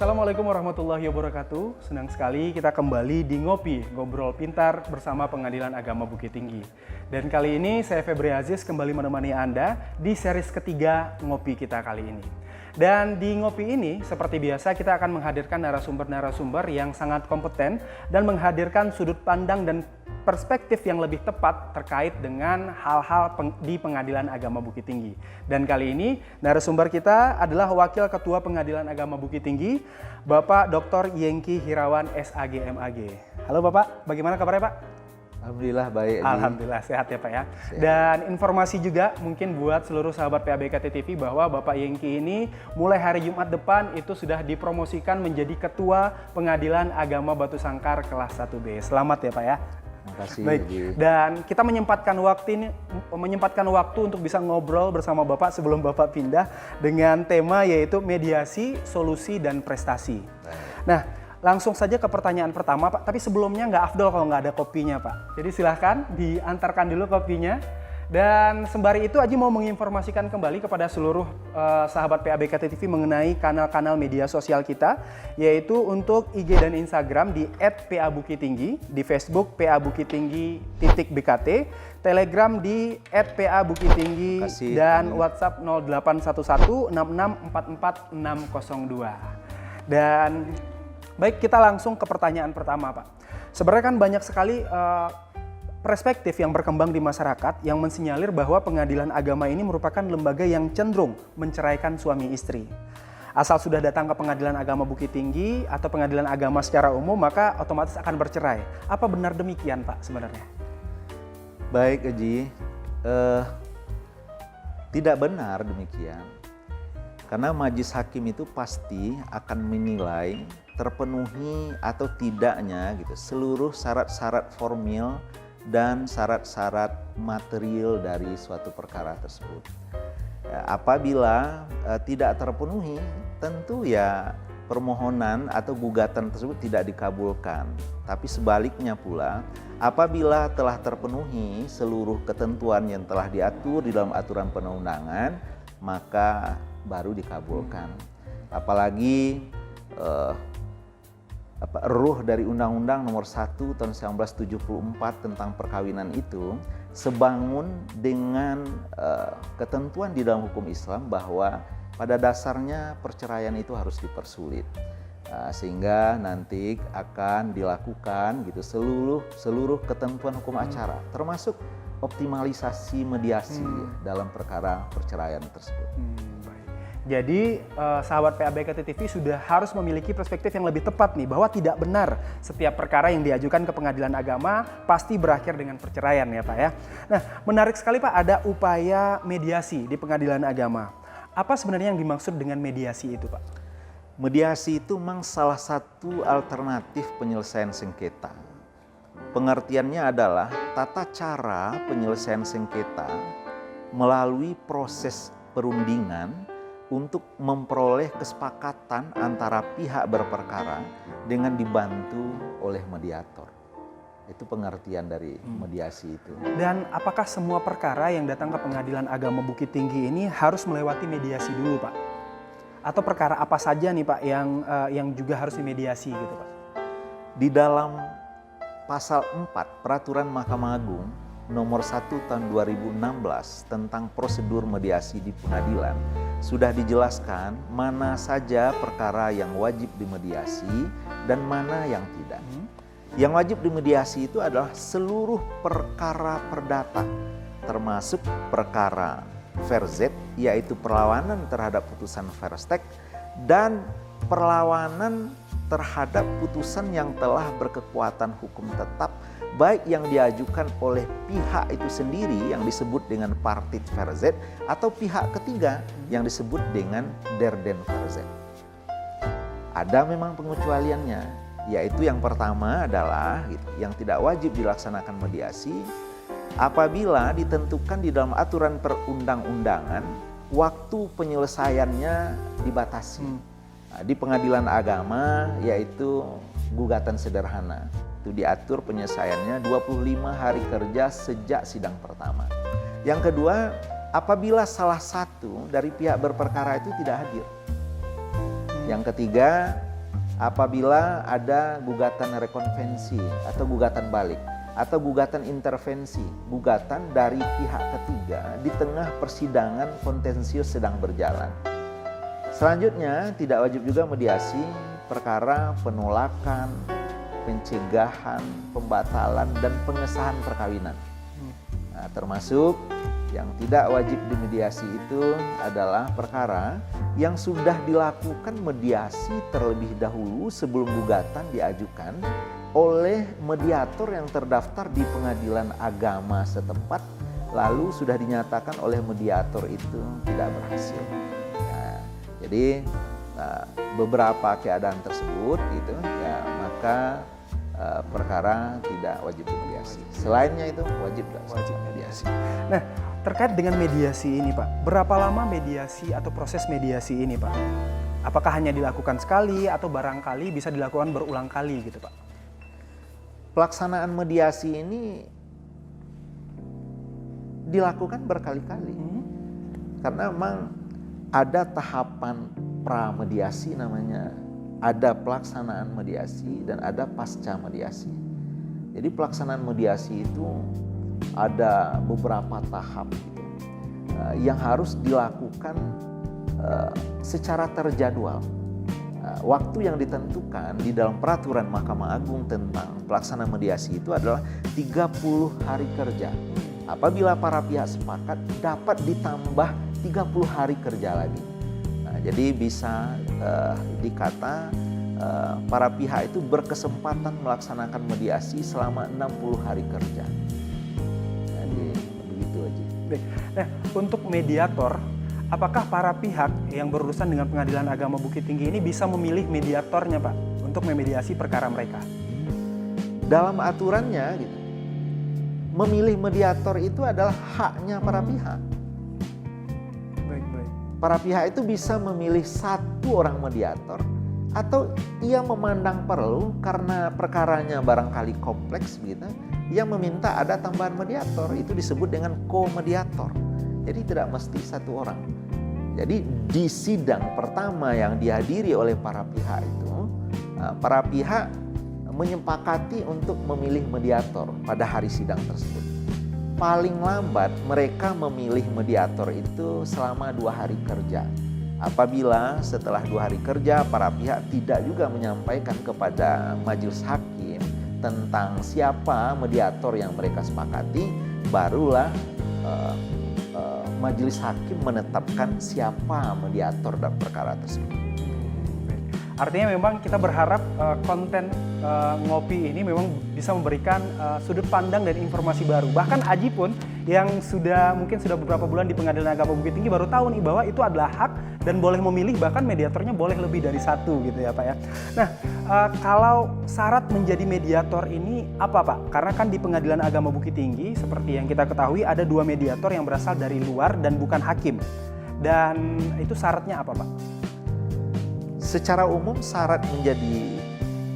Assalamualaikum warahmatullahi wabarakatuh. Senang sekali kita kembali di Ngopi, Ngobrol Pintar bersama Pengadilan Agama Bukit Tinggi. Dan kali ini saya Febri Aziz kembali menemani Anda di series ketiga Ngopi kita kali ini. Dan di Ngopi ini, seperti biasa kita akan menghadirkan narasumber-narasumber yang sangat kompeten dan menghadirkan sudut pandang dan perspektif yang lebih tepat terkait dengan hal-hal di Pengadilan Agama Bukit Tinggi. Dan kali ini narasumber kita adalah Wakil Ketua Pengadilan Agama Bukit Tinggi, Bapak Dr. Yengki Hirawan SAG MAG. Halo Bapak, bagaimana kabarnya Pak? Alhamdulillah baik. Alhamdulillah sehat ya Pak ya. Sehat. Dan informasi juga mungkin buat seluruh sahabat PABKT TV bahwa Bapak Yengki ini mulai hari Jumat depan itu sudah dipromosikan menjadi Ketua Pengadilan Agama Batu Sangkar kelas 1B. Selamat ya Pak ya. Terima kasih. Baik. Dan kita menyempatkan waktu untuk bisa ngobrol bersama Bapak sebelum Bapak pindah dengan tema yaitu mediasi, solusi, dan prestasi. Nah, langsung saja ke pertanyaan pertama Pak, tapi sebelumnya nggak afdol kalau nggak ada kopinya Pak. Jadi silahkan diantarkan dulu kopinya. Dan sembari itu Aji mau menginformasikan kembali kepada seluruh sahabat PABKT TV mengenai kanal-kanal media sosial kita, yaitu untuk IG dan Instagram di @PABukittinggi, di Facebook PABukittinggi.BKT, Telegram di @PABukittinggi, dan WhatsApp 081166444602. Dan baik, kita langsung ke pertanyaan pertama Pak. Sebenarnya kan banyak sekali perspektif yang berkembang di masyarakat yang mensinyalir bahwa pengadilan agama ini merupakan lembaga yang cenderung menceraikan suami istri. Asal sudah datang ke pengadilan agama Bukit Tinggi atau pengadilan agama secara umum, maka otomatis akan bercerai. Apa benar demikian Pak sebenarnya? Baik Eji, tidak benar demikian. Karena majelis hakim itu pasti akan menilai terpenuhi atau tidaknya gitu seluruh syarat-syarat formil dan syarat-syarat material dari suatu perkara tersebut. Apabila tidak terpenuhi, tentu ya permohonan atau gugatan tersebut tidak dikabulkan. Tapi sebaliknya pula, apabila telah terpenuhi seluruh ketentuan yang telah diatur di dalam aturan perundang-undangan, maka baru dikabulkan. Apalagi ruh dari Undang-Undang Nomor 1 Tahun 1974 tentang perkawinan itu sebangun dengan ketentuan di dalam hukum Islam bahwa pada dasarnya perceraian itu harus dipersulit, sehingga nanti akan dilakukan gitu seluruh ketentuan hukum acara, termasuk optimalisasi mediasi dalam perkara perceraian tersebut. Jadi sahabat PABKT TV sudah harus memiliki perspektif yang lebih tepat nih, bahwa tidak benar setiap perkara yang diajukan ke pengadilan agama pasti berakhir dengan perceraian ya Pak ya. Nah, menarik sekali Pak, ada upaya mediasi di pengadilan agama. Apa sebenarnya yang dimaksud dengan mediasi itu Pak? Mediasi itu memang salah satu alternatif penyelesaian sengketa. Pengertiannya adalah tata cara penyelesaian sengketa melalui proses perundingan untuk memperoleh kesepakatan antara pihak berperkara dengan dibantu oleh mediator. Itu pengertian dari mediasi itu. Dan apakah semua perkara yang datang ke Pengadilan Agama Bukit Tinggi ini harus melewati mediasi dulu Pak? Atau perkara apa saja nih Pak yang juga harus dimediasi gitu Pak? Di dalam pasal 4 Peraturan Mahkamah Agung Nomor 1 Tahun 2016 tentang prosedur mediasi di pengadilan sudah dijelaskan mana saja perkara yang wajib dimediasi dan mana yang tidak. Yang wajib dimediasi itu adalah seluruh perkara perdata, termasuk perkara verzet, yaitu perlawanan terhadap putusan verstek, dan perlawanan terhadap putusan yang telah berkekuatan hukum tetap, baik yang diajukan oleh pihak itu sendiri yang disebut dengan partit verzet atau pihak ketiga yang disebut dengan derden verzet. Ada memang pengecualiannya, yaitu yang pertama adalah yang tidak wajib dilaksanakan mediasi apabila ditentukan di dalam aturan perundang-undangan waktu penyelesaiannya dibatasi. Nah, di pengadilan agama yaitu gugatan sederhana. Itu diatur penyelesaiannya 25 hari kerja sejak sidang pertama. Yang kedua, apabila salah satu dari pihak berperkara itu tidak hadir. Yang ketiga, apabila ada gugatan rekonvensi atau gugatan balik atau gugatan intervensi, gugatan dari pihak ketiga di tengah persidangan kontensius sedang berjalan. Selanjutnya, tidak wajib juga mediasi perkara penolakan, pencegahan, pembatalan, dan pengesahan perkawinan. Nah, termasuk yang tidak wajib dimediasi itu adalah perkara yang sudah dilakukan mediasi terlebih dahulu sebelum gugatan diajukan oleh mediator yang terdaftar di pengadilan agama setempat, lalu sudah dinyatakan oleh mediator itu tidak berhasil. Nah, jadi beberapa keadaan tersebut gitu ya, maka perkara tidak wajib dimediasi. Selainnya itu wajib mediasi. Nah, terkait dengan mediasi ini Pak, berapa lama mediasi atau proses mediasi ini Pak? Apakah hanya dilakukan sekali atau barangkali bisa dilakukan berulang kali gitu Pak? Pelaksanaan mediasi ini dilakukan berkali-kali. Karena memang ada tahapan pra-mediasi namanya, ada pelaksanaan mediasi dan ada pasca mediasi. Jadi pelaksanaan mediasi itu ada beberapa tahap gitu, yang harus dilakukan secara terjadwal. Waktu yang ditentukan di dalam peraturan Mahkamah Agung tentang pelaksanaan mediasi itu adalah 30 hari kerja. Apabila para pihak sepakat, dapat ditambah 30 hari kerja lagi. Nah, jadi bisa dikata para pihak itu berkesempatan melaksanakan mediasi selama 60 hari kerja. Jadi begitu aja. Nah, untuk mediator, apakah para pihak yang berurusan dengan Pengadilan Agama Bukit Tinggi ini bisa memilih mediatornya Pak untuk memediasi perkara mereka? Dalam aturannya gitu, memilih mediator itu adalah haknya para pihak. Baik. Para pihak itu bisa memilih satu orang mediator atau ia memandang perlu karena perkaranya barangkali kompleks begitu, ia meminta ada tambahan mediator, itu disebut dengan co-mediator. Jadi tidak mesti satu orang. Jadi di sidang pertama yang dihadiri oleh para pihak itu, para pihak menyepakati untuk memilih mediator pada hari sidang tersebut. Paling lambat mereka memilih mediator itu selama 2 hari kerja. Apabila setelah 2 hari kerja para pihak tidak juga menyampaikan kepada majelis hakim tentang siapa mediator yang mereka sepakati, barulah majelis hakim menetapkan siapa mediator dalam perkara tersebut. Artinya memang kita berharap konten ngopi ini memang bisa memberikan sudut pandang dan informasi baru. Bahkan Aji pun yang mungkin sudah beberapa bulan di Pengadilan Agama Bukit Tinggi baru tahu nih bahwa itu adalah hak dan boleh memilih, bahkan mediatornya boleh lebih dari satu gitu ya Pak ya. Nah, kalau syarat menjadi mediator ini apa Pak? Karena kan di Pengadilan Agama Bukit Tinggi seperti yang kita ketahui ada 2 mediator yang berasal dari luar dan bukan hakim. Dan itu syaratnya apa Pak? Secara umum syarat menjadi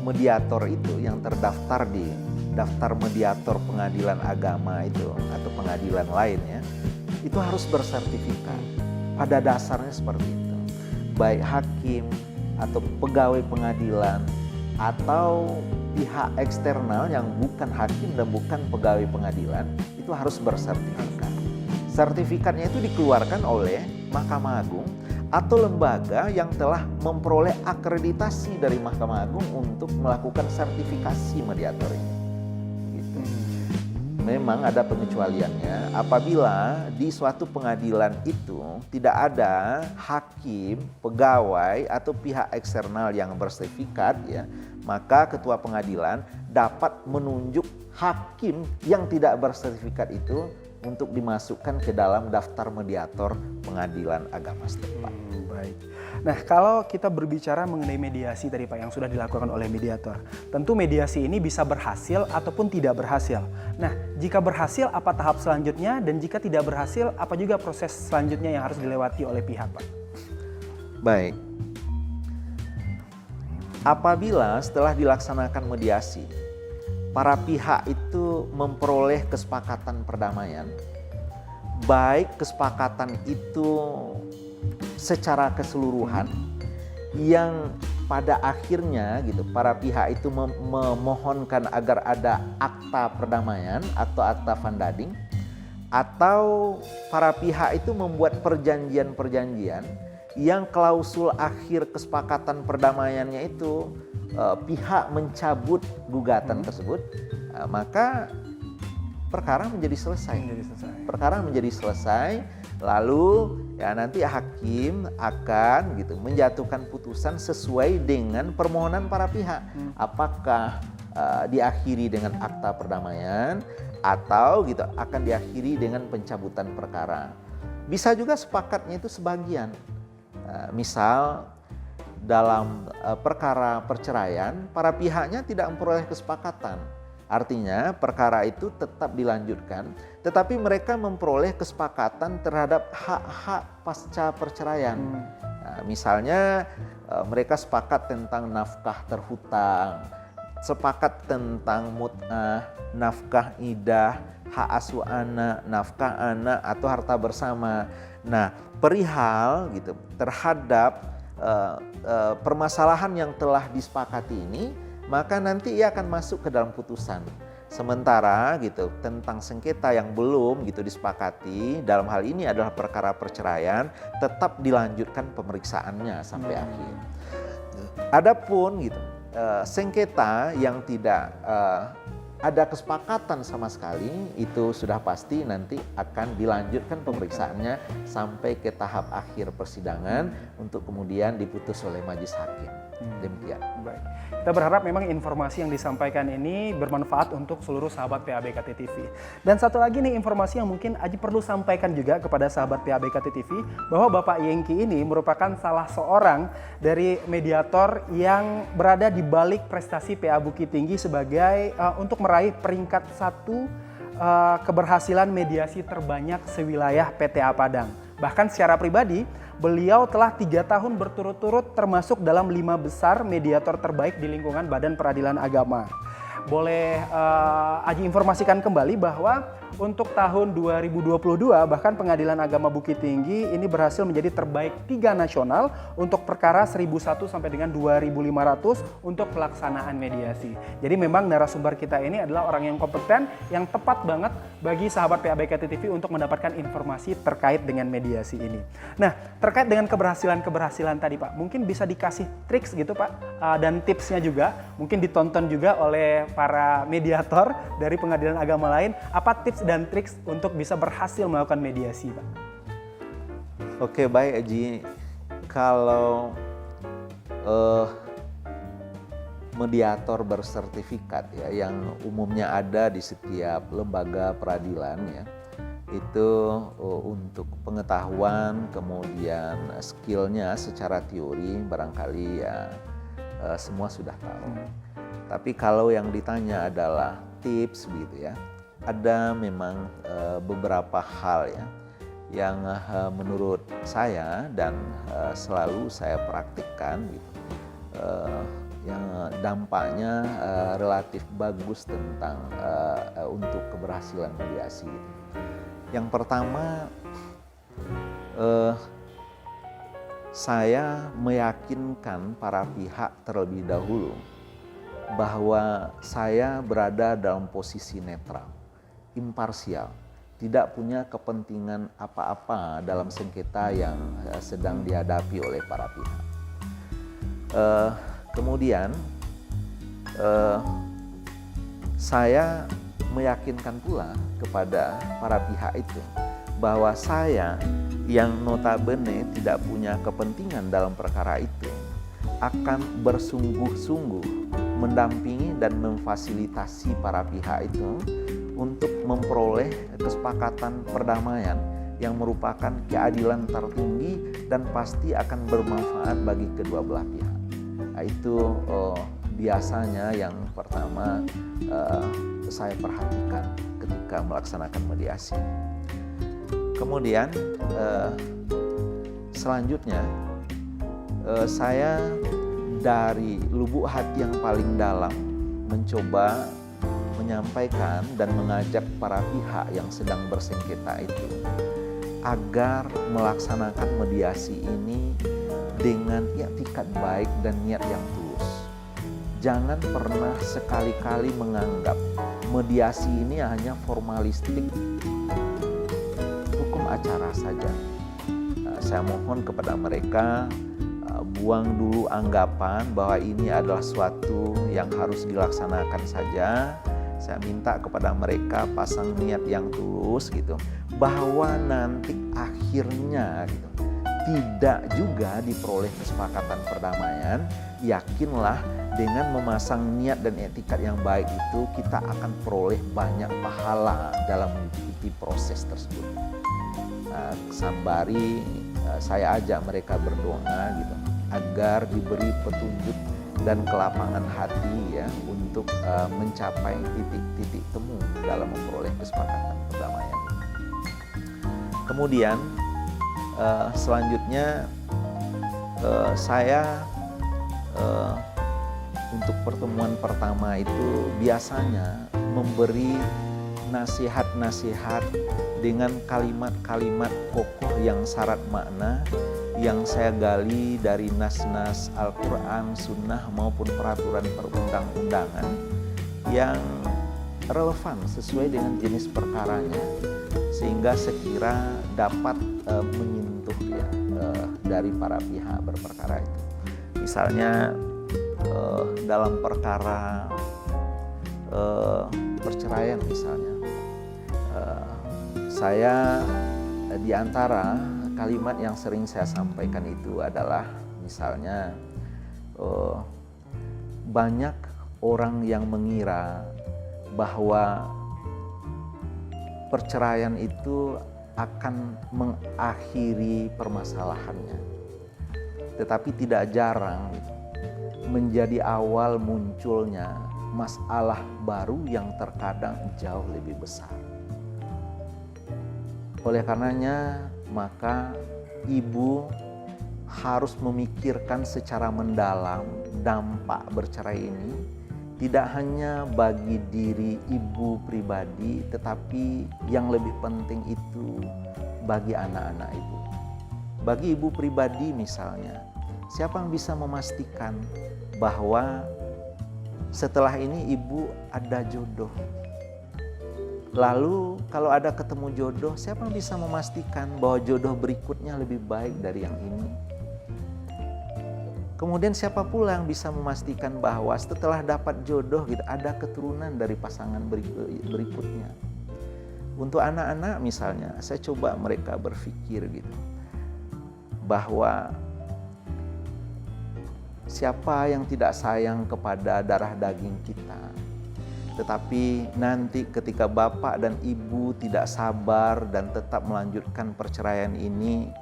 mediator itu yang terdaftar di daftar mediator pengadilan agama itu atau pengadilan lainnya itu harus bersertifikat. Pada dasarnya seperti itu. Baik hakim atau pegawai pengadilan atau pihak eksternal yang bukan hakim dan bukan pegawai pengadilan itu harus bersertifikat. Sertifikatnya itu dikeluarkan oleh Mahkamah Agung atau lembaga yang telah memperoleh akreditasi dari Mahkamah Agung untuk melakukan sertifikasi mediator ini. Gitu. Memang ada pengecualiannya apabila di suatu pengadilan itu tidak ada hakim, pegawai atau pihak eksternal yang bersertifikat ya, maka ketua pengadilan dapat menunjuk hakim yang tidak bersertifikat itu untuk dimasukkan ke dalam daftar mediator pengadilan agama setempat. Baik. Nah, kalau kita berbicara mengenai mediasi tadi Pak yang sudah dilakukan oleh mediator, tentu mediasi ini bisa berhasil ataupun tidak berhasil. Nah, jika berhasil apa tahap selanjutnya dan jika tidak berhasil apa juga proses selanjutnya yang harus dilewati oleh pihak Pak? Baik. Apabila setelah dilaksanakan mediasi, para pihak itu memperoleh kesepakatan perdamaian, baik kesepakatan itu secara keseluruhan yang pada akhirnya gitu para pihak itu memohonkan agar ada akta perdamaian atau akta van dading, atau para pihak itu membuat perjanjian-perjanjian yang klausul akhir kesepakatan perdamaiannya itu pihak mencabut gugatan tersebut, maka perkara menjadi selesai. Perkara menjadi selesai, lalu ya nanti hakim akan gitu menjatuhkan putusan sesuai dengan permohonan para pihak. Apakah diakhiri dengan akta perdamaian atau gitu akan diakhiri dengan pencabutan perkara. Bisa juga sepakatnya itu sebagian. Misal dalam perkara perceraian para pihaknya tidak memperoleh kesepakatan. Artinya perkara itu tetap dilanjutkan, tetapi mereka memperoleh kesepakatan terhadap hak-hak pasca perceraian. Misalnya mereka sepakat tentang nafkah terhutang, sepakat tentang mut'ah, nafkah idah, hak asuh anak, nafkah anak atau harta bersama. Nah, perihal gitu terhadap permasalahan yang telah disepakati ini, maka nanti ia akan masuk ke dalam putusan. Sementara gitu tentang sengketa yang belum gitu disepakati, dalam hal ini adalah perkara perceraian, tetap dilanjutkan pemeriksaannya sampai akhir. Adapun gitu sengketa yang tidak ada kesepakatan sama sekali, itu sudah pasti nanti akan dilanjutkan pemeriksaannya sampai ke tahap akhir persidangan untuk kemudian diputus oleh majelis hakim. Demikian. Baik. Kita berharap memang informasi yang disampaikan ini bermanfaat untuk seluruh sahabat PABKT TV. Dan satu lagi nih informasi yang mungkin Aji perlu sampaikan juga kepada sahabat PABKT TV, bahwa Bapak Yengki ini merupakan salah seorang dari mediator yang berada di balik prestasi PA Bukit Tinggi sebagai untuk meraih peringkat 1 keberhasilan mediasi terbanyak sewilayah PTA Padang. Bahkan secara pribadi, beliau telah 3 tahun berturut-turut termasuk dalam 5 besar mediator terbaik di lingkungan Badan Peradilan Agama. Boleh Aji informasikan kembali bahwa untuk tahun 2022 bahkan Pengadilan Agama Bukit Tinggi ini berhasil menjadi terbaik 3 nasional untuk perkara 1001 sampai dengan 2500 untuk pelaksanaan mediasi. Jadi memang narasumber kita ini adalah orang yang kompeten, yang tepat banget bagi sahabat PABKT TV untuk mendapatkan informasi terkait dengan mediasi ini. Nah, terkait dengan keberhasilan tadi Pak, mungkin bisa dikasih triks gitu Pak, dan tipsnya juga, mungkin ditonton juga oleh para mediator dari pengadilan agama lain, apa tips dan triks untuk bisa berhasil melakukan mediasi, Pak? Oke, baik Aji. Kalau mediator bersertifikat ya, yang umumnya ada di setiap lembaga peradilan ya, itu untuk pengetahuan kemudian skillnya secara teori barangkali ya semua sudah tahu. Tapi kalau yang ditanya adalah tips gitu ya, ada memang beberapa hal ya yang menurut saya dan selalu saya praktikkan gitu, yang dampaknya relatif bagus tentang untuk keberhasilan mediasi gitu. Yang pertama, saya meyakinkan para pihak terlebih dahulu bahwa saya berada dalam posisi netral, imparsial, tidak punya kepentingan apa-apa dalam sengketa yang sedang dihadapi oleh para pihak. Kemudian saya meyakinkan pula kepada para pihak itu bahwa saya yang notabene tidak punya kepentingan dalam perkara itu akan bersungguh-sungguh mendampingi dan memfasilitasi para pihak itu untuk memperoleh kesepakatan perdamaian yang merupakan keadilan tertinggi dan pasti akan bermanfaat bagi kedua belah pihak. Nah, itu biasanya yang pertama saya perhatikan ketika melaksanakan mediasi. Kemudian selanjutnya saya dari lubuk hati yang paling dalam mencoba menyampaikan dan mengajak para pihak yang sedang bersengketa itu agar melaksanakan mediasi ini dengan i'tikad baik dan niat yang tulus. Jangan pernah sekali-kali menganggap mediasi ini hanya formalistik, hukum acara saja. Saya mohon kepada mereka, buang dulu anggapan bahwa ini adalah suatu yang harus dilaksanakan saja. Saya minta kepada mereka pasang niat yang tulus gitu, bahwa nanti akhirnya gitu, tidak juga diperoleh kesepakatan perdamaian. Yakinlah dengan memasang niat dan etikat yang baik itu, kita akan peroleh banyak pahala dalam mengikuti proses tersebut. Sambari saya ajak mereka berdoa gitu, agar diberi petunjuk dan kelapangan hati ya untuk mencapai titik-titik temu dalam memperoleh kesepakatan perdamaian. Kemudian selanjutnya saya untuk pertemuan pertama itu biasanya memberi nasihat-nasihat dengan kalimat-kalimat kokoh yang syarat makna yang saya gali dari nas-nas Al-Quran, Sunnah maupun peraturan perundang-undangan yang relevan sesuai dengan jenis perkaranya, sehingga sekira dapat menyentuh ya dari para pihak berperkara itu. Misalnya dalam perkara perceraian misalnya, saya di antara kalimat yang sering saya sampaikan itu adalah misalnya banyak orang yang mengira bahwa perceraian itu akan mengakhiri permasalahannya, tetapi tidak jarang menjadi awal munculnya masalah baru yang terkadang jauh lebih besar. Oleh karenanya, maka ibu harus memikirkan secara mendalam dampak bercerai ini, tidak hanya bagi diri ibu pribadi, tetapi yang lebih penting itu bagi anak-anak ibu. Bagi ibu pribadi misalnya, siapa yang bisa memastikan bahwa setelah ini ibu ada jodoh? Lalu kalau ada ketemu jodoh, siapa yang bisa memastikan bahwa jodoh berikutnya lebih baik dari yang ini? Kemudian siapa pula yang bisa memastikan bahwa setelah dapat jodoh gitu, ada keturunan dari pasangan berikutnya? Untuk anak-anak misalnya, saya coba mereka berpikir gitu, bahwa siapa yang tidak sayang kepada darah daging kita? Tetapi nanti ketika bapak dan ibu tidak sabar dan tetap melanjutkan perceraian ini,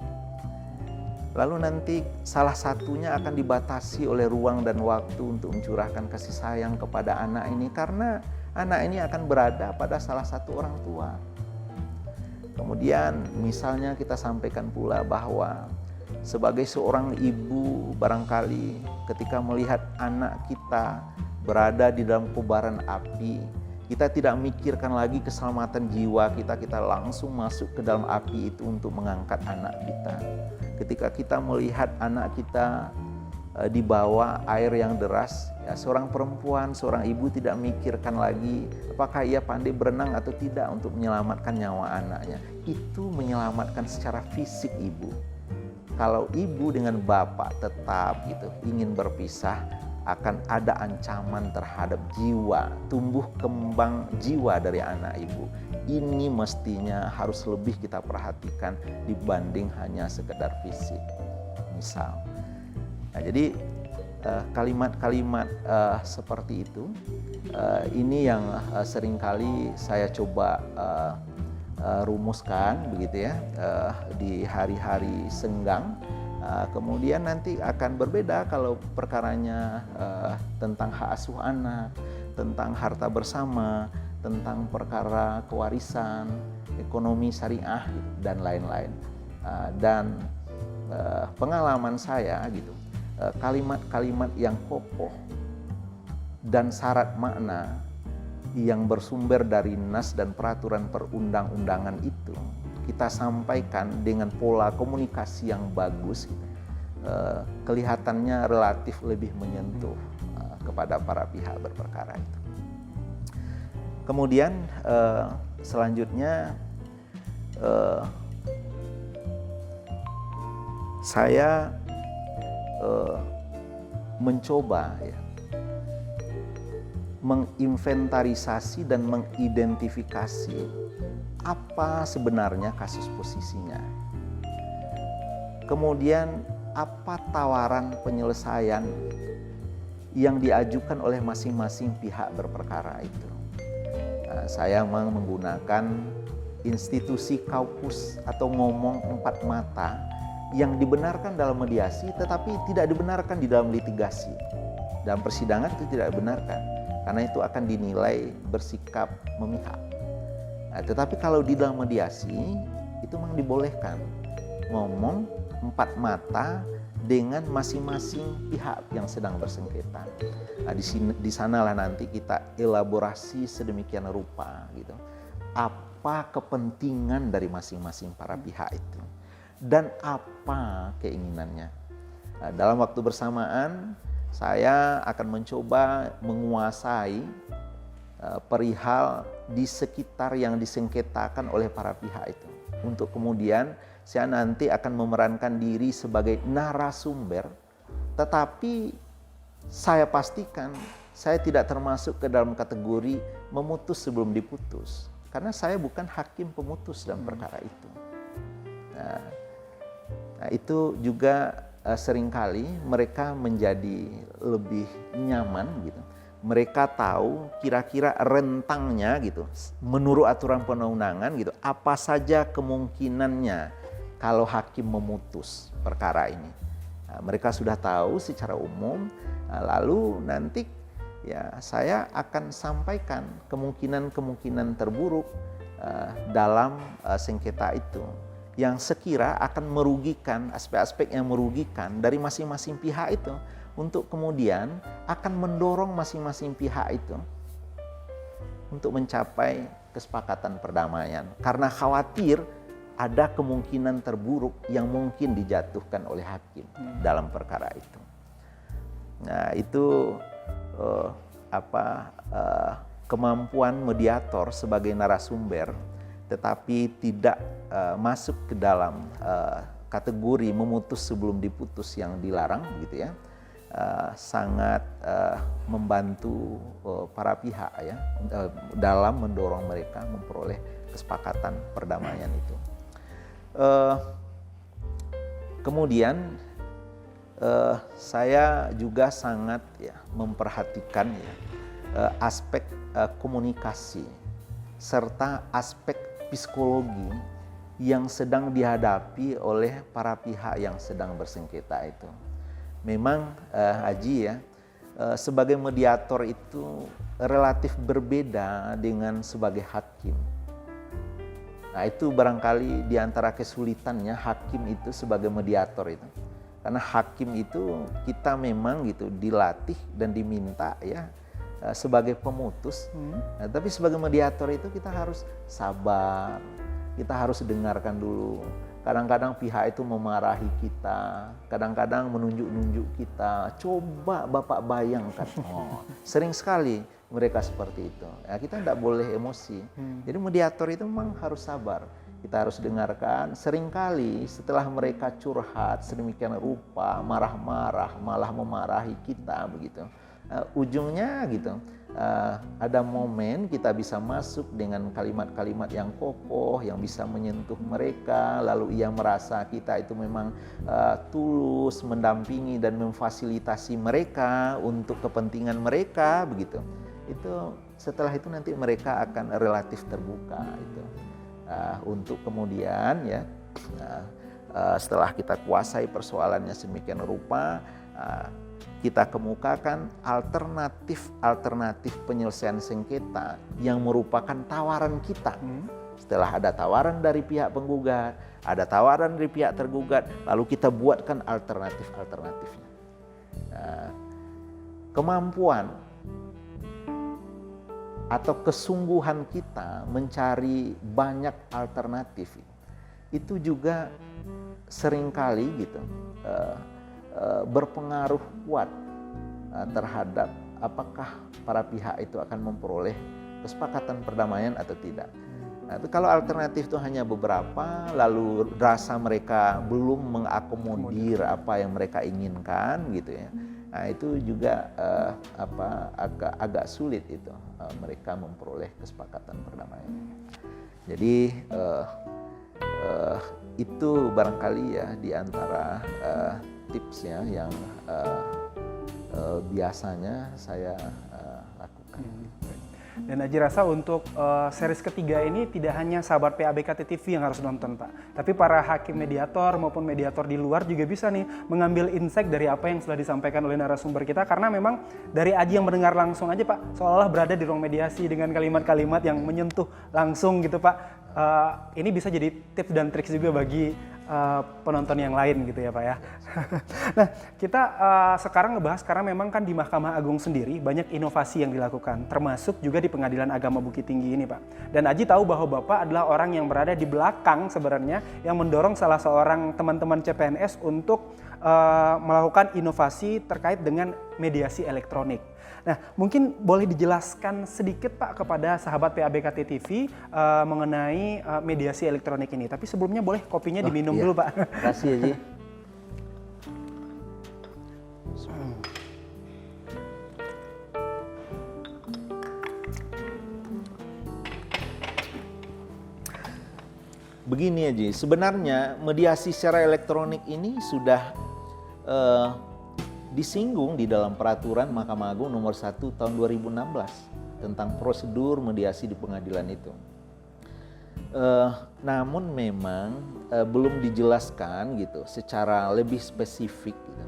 lalu nanti salah satunya akan dibatasi oleh ruang dan waktu untuk mencurahkan kasih sayang kepada anak ini, karena anak ini akan berada pada salah satu orang tua. Kemudian misalnya kita sampaikan pula bahwa sebagai seorang ibu, barangkali ketika melihat anak kita berada di dalam kobaran api, kita tidak memikirkan lagi keselamatan jiwa kita, kita langsung masuk ke dalam api itu untuk mengangkat anak kita. Ketika kita melihat anak kita di bawah air yang deras, ya, seorang perempuan, seorang ibu tidak memikirkan lagi apakah ia pandai berenang atau tidak untuk menyelamatkan nyawa anaknya. Itu menyelamatkan secara fisik ibu. Kalau ibu dengan bapak tetap gitu ingin berpisah, akan ada ancaman terhadap jiwa, tumbuh kembang jiwa dari anak ibu. Ini mestinya harus lebih kita perhatikan dibanding hanya sekedar fisik. Misal, nah, jadi kalimat-kalimat seperti itu, ini yang seringkali saya coba rumuskan begitu ya di hari-hari senggang. Kemudian nanti akan berbeda kalau perkaranya tentang hak asuh anak, tentang harta bersama, tentang perkara kewarisan, ekonomi syariah dan lain-lain. Dan pengalaman saya gitu, kalimat-kalimat yang kokoh dan syarat makna yang bersumber dari nas dan peraturan perundang-undangan itu kita sampaikan dengan pola komunikasi yang bagus gitu. kelihatannya relatif lebih menyentuh kepada para pihak berperkara itu. Kemudian selanjutnya saya mencoba ya, menginventarisasi dan mengidentifikasi apa sebenarnya kasus posisinya. Kemudian apa tawaran penyelesaian yang diajukan oleh masing-masing pihak berperkara itu. Nah, saya menggunakan institusi kaupus atau ngomong empat mata yang dibenarkan dalam mediasi tetapi tidak dibenarkan di dalam litigasi. Dalam persidangan itu tidak dibenarkan karena itu akan dinilai bersikap memihak. Nah, tetapi kalau di dalam mediasi itu memang dibolehkan ngomong empat mata dengan masing-masing pihak yang sedang bersengketa. Nah, di sanalah nanti kita elaborasi sedemikian rupa gitu. Apa kepentingan dari masing-masing para pihak itu dan apa keinginannya. Nah, dalam waktu bersamaan saya akan mencoba menguasai perihal di sekitar yang disengketakan oleh para pihak itu. Untuk kemudian saya nanti akan memerankan diri sebagai narasumber, tetapi saya pastikan saya tidak termasuk ke dalam kategori memutus sebelum diputus. Karena saya bukan hakim pemutus dalam perkara itu. Nah, itu juga seringkali mereka menjadi lebih nyaman gitu. Mereka tahu kira-kira rentangnya gitu, menurut aturan perundang-undangan gitu, apa saja kemungkinannya kalau hakim memutus perkara ini. Nah, mereka sudah tahu secara umum, lalu nanti ya saya akan sampaikan kemungkinan-kemungkinan terburuk dalam sengketa itu yang sekira akan merugikan, aspek-aspek yang merugikan dari masing-masing pihak itu, untuk kemudian akan mendorong masing-masing pihak itu untuk mencapai kesepakatan perdamaian karena khawatir ada kemungkinan terburuk yang mungkin dijatuhkan oleh hakim dalam perkara itu. Nah, itu kemampuan mediator sebagai narasumber tetapi tidak masuk ke dalam kategori memutus sebelum diputus yang dilarang gitu ya. Sangat membantu para pihak ya dalam mendorong mereka memperoleh kesepakatan perdamaian itu. Kemudian saya juga sangat ya memperhatikan ya aspek komunikasi serta aspek psikologi yang sedang dihadapi oleh para pihak yang sedang bersengketa itu. Memang Haji ya, sebagai mediator itu relatif berbeda dengan sebagai hakim. Nah, itu barangkali di antara kesulitannya hakim itu sebagai mediator itu. Karena hakim itu kita memang gitu dilatih dan diminta ya sebagai pemutus. Nah, tapi sebagai mediator itu kita harus sabar, kita harus dengarkan dulu. Kadang-kadang pihak itu memarahi kita, kadang-kadang menunjuk-nunjuk kita. Coba Bapak bayangkan, sering sekali mereka seperti itu. Ya, kita tidak boleh emosi. Jadi mediator itu memang harus sabar. Kita harus dengarkan. Seringkali setelah mereka curhat sedemikian rupa, marah-marah, malah memarahi kita begitu. Ujungnya gitu. Ada momen kita bisa masuk dengan kalimat-kalimat yang kokoh yang bisa menyentuh mereka, lalu ia merasa kita itu memang tulus mendampingi dan memfasilitasi mereka untuk kepentingan mereka begitu. Itu setelah itu nanti mereka akan relatif terbuka itu untuk kemudian ya setelah kita kuasai persoalannya sedemikian rupa, kita kemukakan alternatif penyelesaian sengketa yang merupakan tawaran kita. Setelah ada tawaran dari pihak penggugat, ada tawaran dari pihak tergugat, lalu kita buatkan alternatifnya. Nah, kemampuan atau kesungguhan kita mencari banyak alternatif itu juga seringkali gitu berpengaruh kuat terhadap apakah para pihak itu akan memperoleh kesepakatan perdamaian atau tidak. Nah, itu kalau alternatif itu hanya beberapa, lalu rasa mereka belum mengakomodir apa yang mereka inginkan gitu ya. Nah, itu juga agak sulit itu mereka memperoleh kesepakatan perdamaian. Jadi itu barangkali ya di antara tipsnya yang biasanya saya lakukan. Dan Aji rasa untuk series ketiga ini tidak hanya sahabat PABKT TV yang harus nonton Pak, tapi para hakim mediator maupun mediator di luar juga bisa nih mengambil insight dari apa yang sudah disampaikan oleh narasumber kita, karena memang dari Aji yang mendengar langsung aja Pak, seolah-olah berada di ruang mediasi dengan kalimat-kalimat yang menyentuh langsung gitu Pak. Ini bisa jadi tips dan trik juga bagi penonton yang lain gitu ya Pak ya. Nah, kita sekarang ngebahas karena memang kan di Mahkamah Agung sendiri banyak inovasi yang dilakukan, termasuk juga di Pengadilan Agama Bukit Tinggi ini Pak. Dan Aji tahu bahwa Bapak adalah orang yang berada di belakang sebenarnya yang mendorong salah seorang teman-teman CPNS untuk melakukan inovasi terkait dengan mediasi elektronik. Nah, mungkin boleh dijelaskan sedikit Pak kepada sahabat PABKT TV mengenai mediasi elektronik ini. Tapi sebelumnya boleh kopinya diminum dulu Pak. Terima kasih Haji. Begini Haji, sebenarnya mediasi secara elektronik ini sudah disinggung di dalam peraturan Mahkamah Agung nomor 1 tahun 2016 tentang prosedur mediasi di pengadilan itu. Namun memang belum dijelaskan gitu secara lebih spesifik gitu.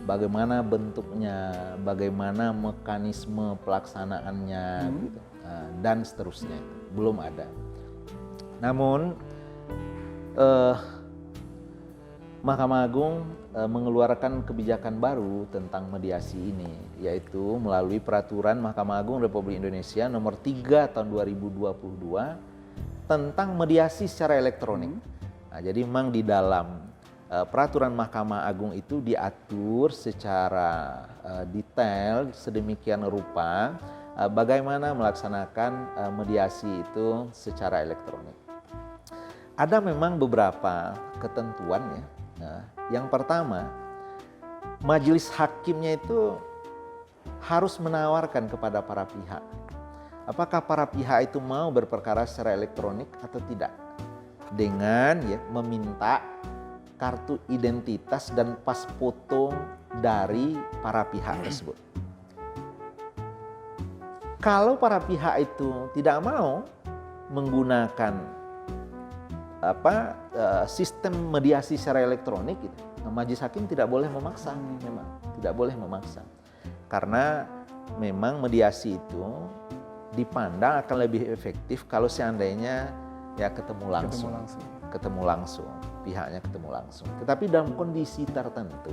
Bagaimana bentuknya, bagaimana mekanisme pelaksanaannya gitu, dan seterusnya, belum ada. Namun Mahkamah Agung mengeluarkan kebijakan baru tentang mediasi ini, yaitu melalui peraturan Mahkamah Agung Republik Indonesia nomor 3 tahun 2022 tentang mediasi secara elektronik. Nah, jadi memang di dalam peraturan Mahkamah Agung itu diatur secara detail sedemikian rupa bagaimana melaksanakan mediasi itu secara elektronik. Ada memang beberapa ketentuan ya. Nah, yang pertama, majelis hakimnya itu harus menawarkan kepada para pihak apakah para pihak itu mau berperkara secara elektronik atau tidak, dengan ya meminta kartu identitas dan pas foto dari para pihak tersebut. Kalau para pihak itu tidak mau menggunakan sistem mediasi secara elektronik gitu, majelis hakim tidak boleh memaksa, memang tidak boleh memaksa, karena memang mediasi itu dipandang akan lebih efektif kalau seandainya ya ketemu langsung, pihaknya ketemu langsung. Tetapi dalam kondisi tertentu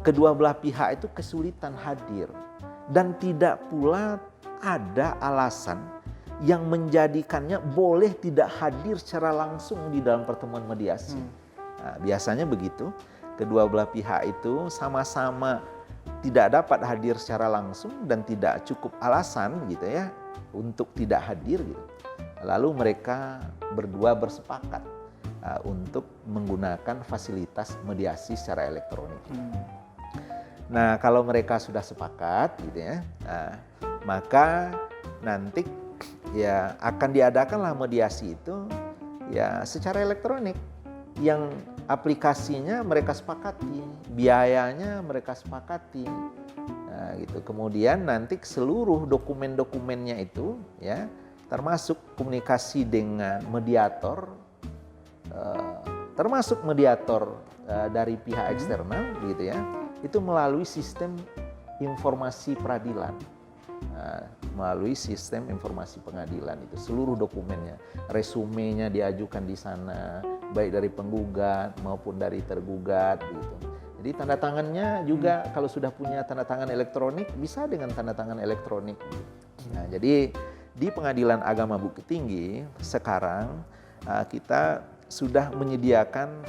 kedua belah pihak itu kesulitan hadir dan tidak pula ada alasan yang menjadikannya boleh tidak hadir secara langsung di dalam pertemuan mediasi. Nah, biasanya begitu, kedua belah pihak itu sama-sama tidak dapat hadir secara langsung dan tidak cukup alasan gitu ya untuk tidak hadir gitu. Lalu mereka berdua bersepakat untuk menggunakan fasilitas mediasi secara elektronik. Nah, kalau mereka sudah sepakat gitu ya, maka nanti ya akan diadakanlah mediasi itu ya secara elektronik yang aplikasinya mereka sepakati, biayanya mereka sepakati. Nah, gitu. Kemudian nanti seluruh dokumen-dokumennya itu ya termasuk komunikasi dengan mediator, termasuk mediator dari pihak eksternal gitu ya, itu melalui sistem informasi peradilan. Melalui sistem informasi pengadilan itu seluruh dokumennya, resumenya diajukan di sana, baik dari penggugat maupun dari tergugat gitu. Jadi tanda tangannya juga kalau sudah punya tanda tangan elektronik bisa dengan tanda tangan elektronik. Nah, jadi di Pengadilan Agama Bukit Tinggi sekarang kita sudah menyediakan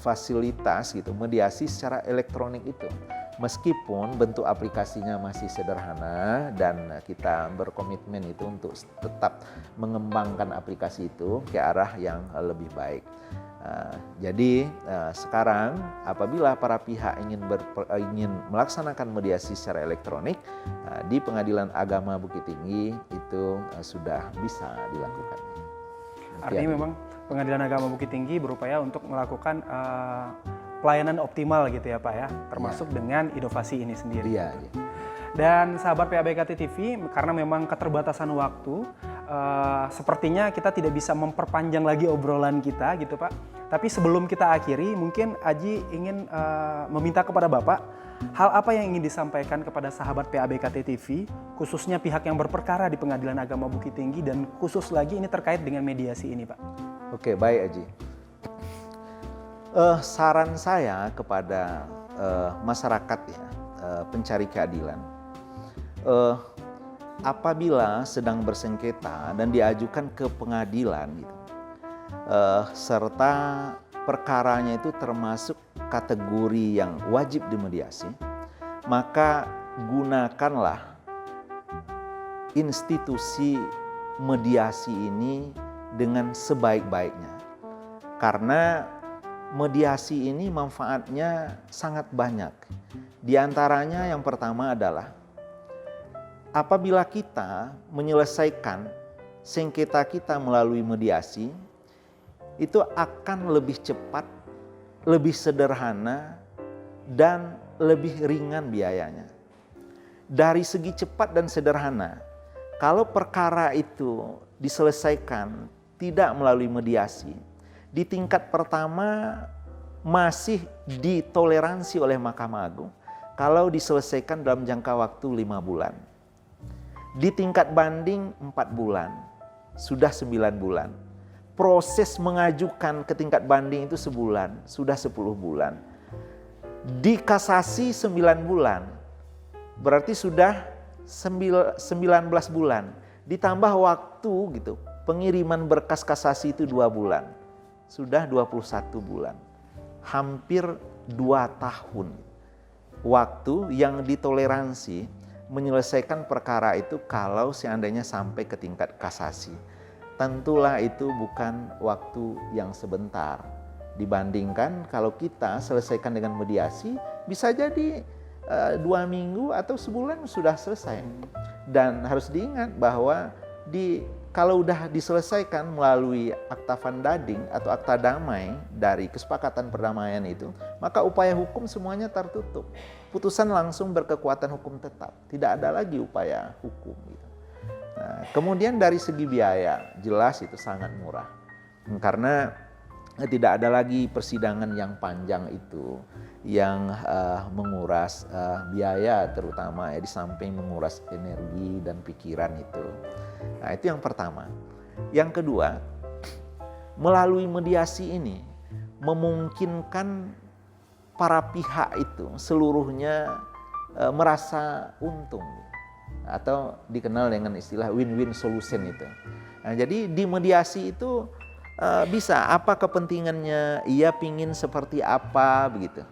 fasilitas gitu mediasi secara elektronik itu. Meskipun bentuk aplikasinya masih sederhana dan kita berkomitmen itu untuk tetap mengembangkan aplikasi itu ke arah yang lebih baik. Jadi sekarang apabila para pihak ingin melaksanakan mediasi secara elektronik di Pengadilan Agama Bukit Tinggi itu sudah bisa dilakukan. Artinya memang Pengadilan Agama Bukit Tinggi berupaya untuk melakukan pelayanan optimal gitu ya Pak ya, termasuk dengan inovasi ini sendiri. Iya. Dan sahabat PABKT TV, karena memang keterbatasan waktu, sepertinya kita tidak bisa memperpanjang lagi obrolan kita gitu Pak. Tapi sebelum kita akhiri, mungkin Aji ingin meminta kepada Bapak, hal apa yang ingin disampaikan kepada sahabat PABKT TV, khususnya pihak yang berperkara di Pengadilan Agama Bukit Tinggi, dan khusus lagi ini terkait dengan mediasi ini Pak. Oke, baik Aji. Saran saya kepada masyarakat ya, pencari keadilan, apabila sedang bersengketa dan diajukan ke pengadilan gitu, serta perkaranya itu termasuk kategori yang wajib dimediasi, maka gunakanlah institusi mediasi ini dengan sebaik-baiknya. Karena mediasi ini manfaatnya sangat banyak. Di antaranya yang pertama adalah apabila kita menyelesaikan sengketa kita melalui mediasi, itu akan lebih cepat, lebih sederhana, dan lebih ringan biayanya. Dari segi cepat dan sederhana, kalau perkara itu diselesaikan tidak melalui mediasi, di tingkat pertama masih ditoleransi oleh Mahkamah Agung kalau diselesaikan dalam jangka waktu 5 bulan. Di tingkat banding 4 bulan, sudah 9 bulan. Proses mengajukan ke tingkat banding itu sebulan, sudah 10 bulan. Di kasasi 9 bulan, berarti sudah 19 bulan. Ditambah waktu gitu, pengiriman berkas kasasi itu 2 bulan. Sudah 21 bulan, hampir 2 tahun waktu yang ditoleransi menyelesaikan perkara itu kalau seandainya sampai ke tingkat kasasi. Tentulah itu bukan waktu yang sebentar. Dibandingkan kalau kita selesaikan dengan mediasi, bisa jadi 2 minggu atau sebulan sudah selesai. Dan harus diingat bahwa kalau udah diselesaikan melalui akta vandading atau akta damai dari kesepakatan perdamaian itu, maka upaya hukum semuanya tertutup. Putusan langsung berkekuatan hukum tetap, tidak ada lagi upaya hukum. Gitu. Nah, kemudian dari segi biaya, jelas itu sangat murah. Karena tidak ada lagi persidangan yang panjang itu, yang menguras biaya terutama ya, di samping menguras energi dan pikiran itu. Nah, itu yang pertama. Yang kedua, melalui mediasi ini memungkinkan para pihak itu seluruhnya merasa untung, atau dikenal dengan istilah win-win solution itu. Nah, jadi di mediasi itu bisa apa kepentingannya, ia pingin seperti apa begitu.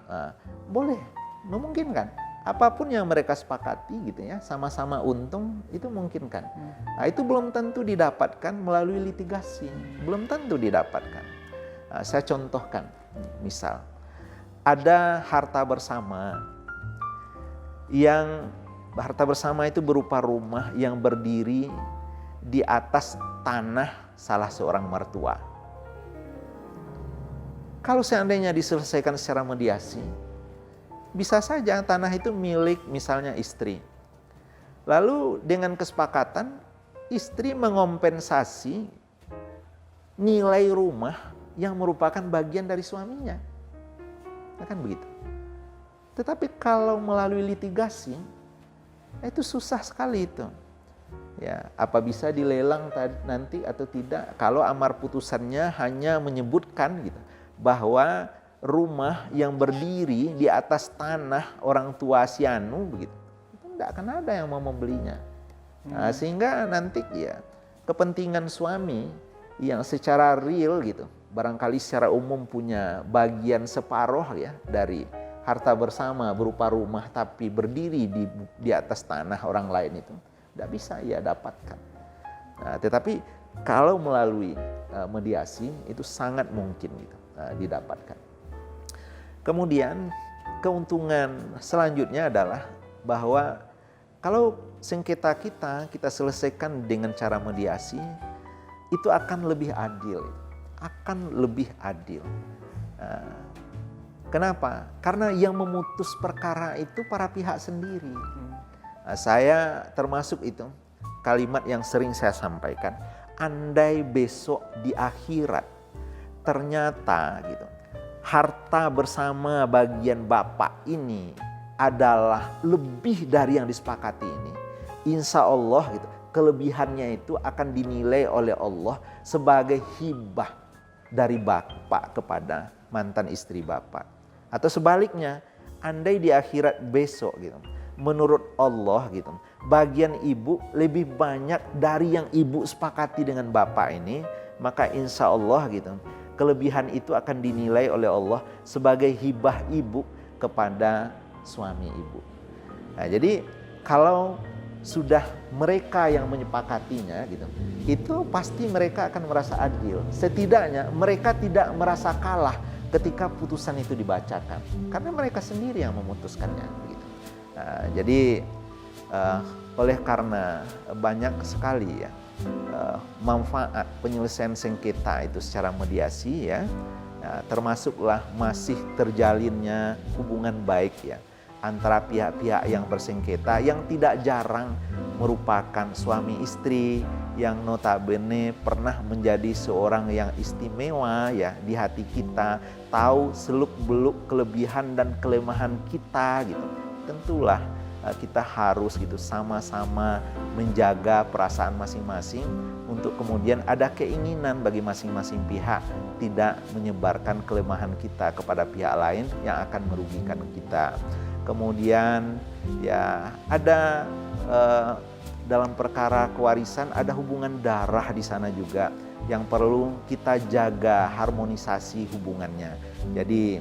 Boleh, memungkinkan. Apapun yang mereka sepakati gitu ya, sama-sama untung, itu memungkinkan. Nah, itu belum tentu didapatkan melalui litigasi, belum tentu didapatkan. Saya contohkan, misal ada harta bersama itu berupa rumah yang berdiri di atas tanah salah seorang mertua. Kalau seandainya diselesaikan secara mediasi, bisa saja tanah itu milik misalnya istri. Lalu dengan kesepakatan istri mengompensasi nilai rumah yang merupakan bagian dari suaminya. Nah, kan begitu. Tetapi kalau melalui litigasi itu susah sekali itu. Ya, apa bisa dilelang nanti atau tidak? Kalau amar putusannya hanya menyebutkan gitu bahwa rumah yang berdiri di atas tanah orang tua si anu begitu, itu tidak akan ada yang mau membelinya. Sehingga nanti ya kepentingan suami yang secara real gitu barangkali secara umum punya bagian separuh ya dari harta bersama berupa rumah tapi berdiri di atas tanah orang lain itu tidak bisa ia dapatkan. Nah, tetapi kalau melalui mediasi itu sangat mungkin gitu, didapatkan. Kemudian keuntungan selanjutnya adalah bahwa kalau sengketa kita selesaikan dengan cara mediasi, itu akan lebih adil. Kenapa? Karena yang memutus perkara itu para pihak sendiri. Saya termasuk itu kalimat yang sering saya sampaikan. Andai besok di akhirat ternyata gitu harta bersama bagian bapak ini adalah lebih dari yang disepakati ini, insya Allah gitu, kelebihannya itu akan dinilai oleh Allah sebagai hibah dari bapak kepada mantan istri bapak. Atau sebaliknya, andai di akhirat besok gitu, menurut Allah gitu, bagian ibu lebih banyak dari yang ibu sepakati dengan bapak ini, maka insya Allah gitu, kelebihan itu akan dinilai oleh Allah sebagai hibah ibu kepada suami ibu. Nah, jadi kalau sudah mereka yang menyepakatinya gitu, itu pasti mereka akan merasa adil. Setidaknya mereka tidak merasa kalah ketika putusan itu dibacakan, karena mereka sendiri yang memutuskannya. Gitu. Nah, jadi oleh karena banyak sekali ya manfaat penyelesaian sengketa itu secara mediasi ya, termasuklah masih terjalinnya hubungan baik ya antara pihak-pihak yang bersengketa yang tidak jarang merupakan suami istri yang notabene pernah menjadi seorang yang istimewa ya di hati kita, tahu seluk-beluk kelebihan dan kelemahan kita gitu. Tentulah kita harus gitu sama-sama menjaga perasaan masing-masing untuk kemudian ada keinginan bagi masing-masing pihak tidak menyebarkan kelemahan kita kepada pihak lain yang akan merugikan kita. Kemudian ya ada dalam perkara kewarisan ada hubungan darah di sana juga yang perlu kita jaga harmonisasi hubungannya. Jadi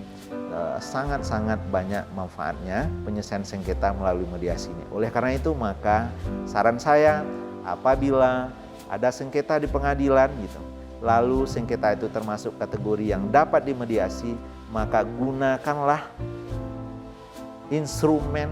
sangat-sangat banyak manfaatnya penyelesaian sengketa melalui mediasi ini. Oleh karena itu maka saran saya apabila ada sengketa di pengadilan gitu, lalu sengketa itu termasuk kategori yang dapat dimediasi, maka gunakanlah instrumen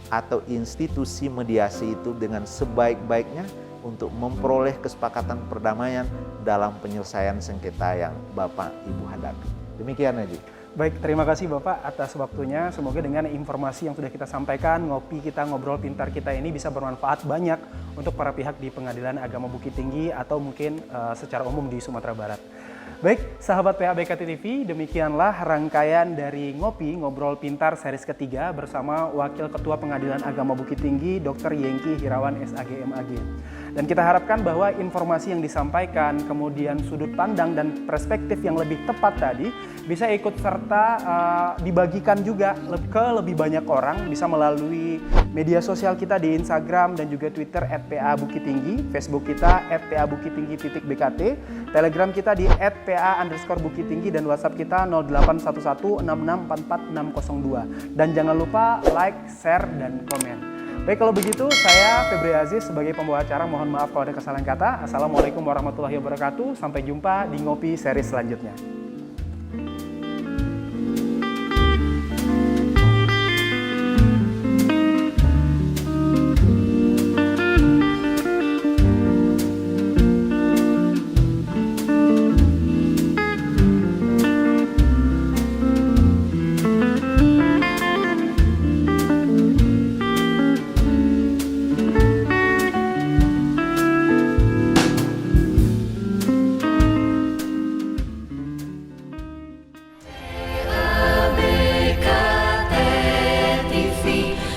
atau institusi mediasi itu dengan sebaik-baiknya untuk memperoleh kesepakatan perdamaian dalam penyelesaian sengketa yang Bapak Ibu hadapi. Demikian Haji. Baik, terima kasih Bapak atas waktunya. Semoga dengan informasi yang sudah kita sampaikan, ngopi kita, ngobrol pintar kita ini bisa bermanfaat banyak untuk para pihak di Pengadilan Agama Bukit Tinggi atau mungkin secara umum di Sumatera Barat. Baik, sahabat PABKT TV, demikianlah rangkaian dari Ngopi Ngobrol Pintar series ketiga bersama Wakil Ketua Pengadilan Agama Bukit Tinggi, Dr. Yengki Hirawan SAG MAG. Dan kita harapkan bahwa informasi yang disampaikan, kemudian sudut pandang dan perspektif yang lebih tepat tadi bisa ikut serta dibagikan juga ke lebih banyak orang, bisa melalui media sosial kita di Instagram dan juga Twitter @PA_Bukittinggi, Facebook kita @PA_Bukittinggi_BKT, Telegram kita di @PA_Bukittinggi dan WhatsApp kita 081166440602. Dan jangan lupa like, share, dan komen. Baik, kalau begitu saya Febri Aziz sebagai pembawa acara mohon maaf kalau ada kesalahan kata. Assalamualaikum warahmatullahi wabarakatuh. Sampai jumpa di Ngopi seri selanjutnya.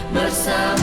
Bersama